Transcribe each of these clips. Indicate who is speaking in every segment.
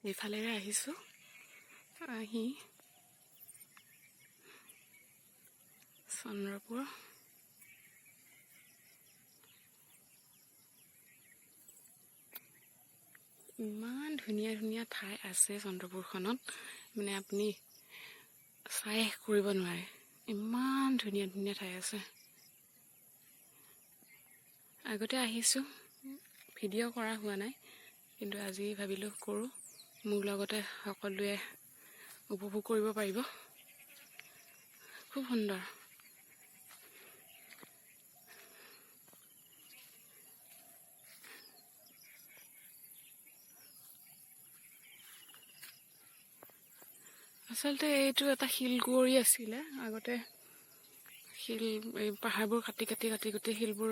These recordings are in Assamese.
Speaker 1: এইফালেৰে আহিছোঁ আহি চন্দ্ৰপুৰ ইমান ধুনীয়া ধুনীয়া ঠাই আছে চন্দ্ৰপুৰখনত মানে আপুনি চাই শেষ কৰিব নোৱাৰে ইমান ধুনীয়া ধুনীয়া ঠাই আছে আগতে আহিছোঁ ভিডিঅ' কৰা হোৱা নাই কিন্তু আজি ভাবিলোঁ কৰোঁ মোৰ লগতে সকলোৱে উপভোগ কৰিব পাৰিব খুব সুন্দৰ আচলতে এইটো এটা শিলগুৰি আছিলে আগতে শিল এই পাহাৰবোৰ কাটি কাটি কাটি গোটেই শিলবোৰ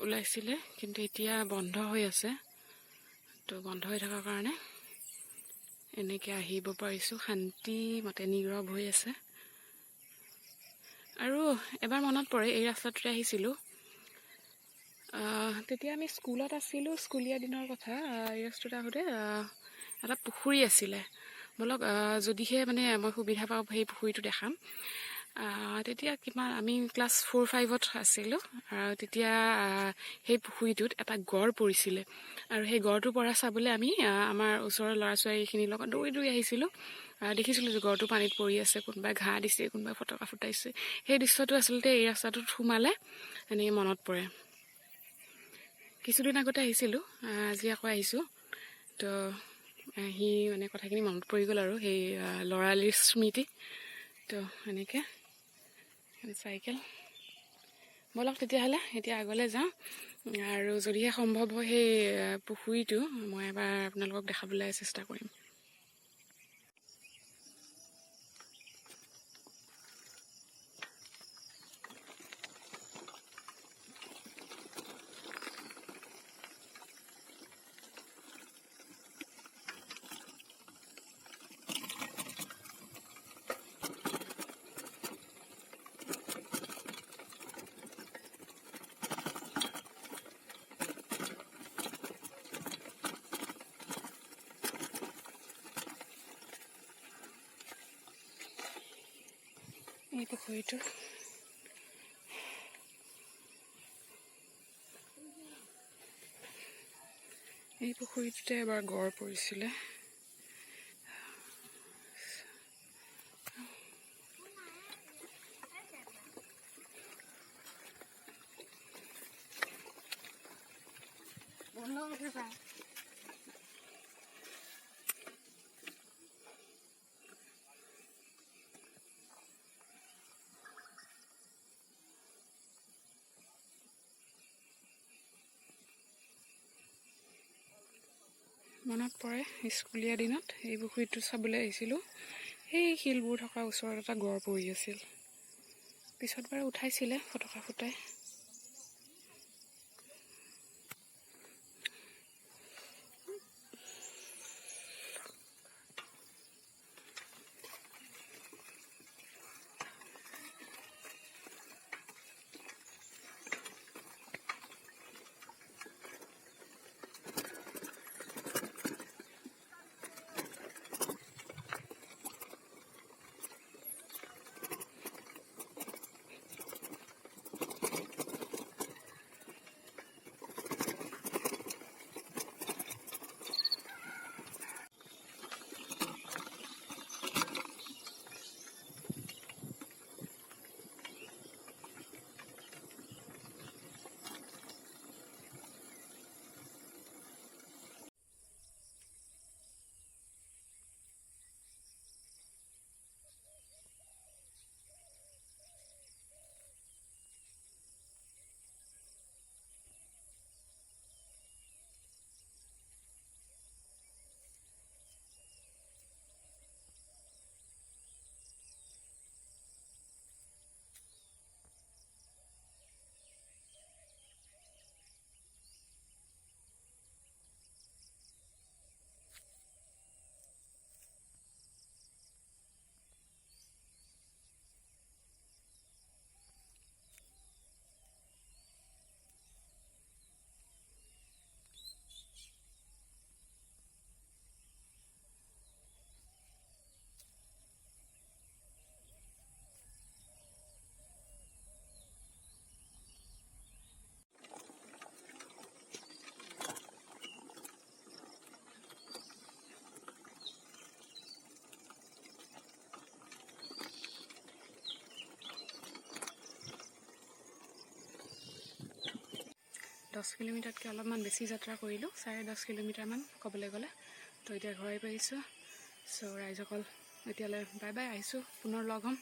Speaker 1: ওলাইছিলে কিন্তু এতিয়া বন্ধ হৈ আছে তো বন্ধ হৈ থকাৰ কাৰণে এনেকৈ আহিব পাৰিছোঁ শান্তি মতে নীৰৱ হৈ আছে আৰু এবাৰ মনত পৰে এই ৰাস্তাটোতে আহিছিলোঁ তেতিয়া আমি স্কুলত আছিলোঁ স্কুলীয়া দিনৰ কথা এই ৰাস্তাটোতে আহোঁতে এটা পুখুৰী আছিলে বলক যদিহে মানে মই সুবিধা পাওঁ সেই পুখুৰীটো দেখাম তেতিয়া কিমান আমি ক্লাছ 4-5ত আছিলোঁ আৰু তেতিয়া সেই পুখুৰীটোত এটা গড় পৰিছিলে আৰু সেই গড়টোৰ পৰা চাবলৈ আমি আমাৰ ওচৰৰ ল'ৰা ছোৱালীখিনিৰ লগত দৌৰি দৌৰি আহিছিলোঁ দেখিছিলোঁ যে গড়টো পানীত পৰি আছে কোনোবাই ঘাঁহ দিছে কোনোবাই ফটকা ফুটাইছে সেই দৃশ্যটো আচলতে এই ৰাস্তাটোত সোমালে এনেকৈ মনত পৰে কিছুদিন আগতে আহিছিলোঁ আজি আকৌ আহিছোঁ তো আহি মানে কথাখিনি মনত পৰি গ'ল আৰু সেই ল'ৰালিৰ স্মৃতি তো এনেকৈ চাইকেল ব'লক তেতিয়াহ'লে এতিয়া আগলৈ যাওঁ আৰু যদিহে সম্ভৱ হয় সেই পুখুৰীটো মই এবাৰ আপোনালোকক দেখাবলৈ চেষ্টা কৰিম এই পুখুৰীটো এই পুখুৰীটোতে এবাৰ গড় পৰিছিলে মনত পৰে স্কুলীয়া দিনত এই পুখুৰীটো চাবলৈ আহিছিলোঁ সেই শিলবোৰ থকা ওচৰত এটা গড় পৰি আছিল পিছত বাৰু উঠাইছিলে ফটকা ফুটাই 10 কিলোমিটাৰতকৈ অলপমান বেছি যাত্ৰা কৰিলোঁ, 10.5 কিলোমিটাৰমান ক'বলৈ গ'লে। তো এতিয়া ঘৰ আহি পাইছোঁ। চ' ৰাইজসকল এতিয়ালৈ বাই বাই, আহিছোঁ, পুনৰ লগ হ'ম।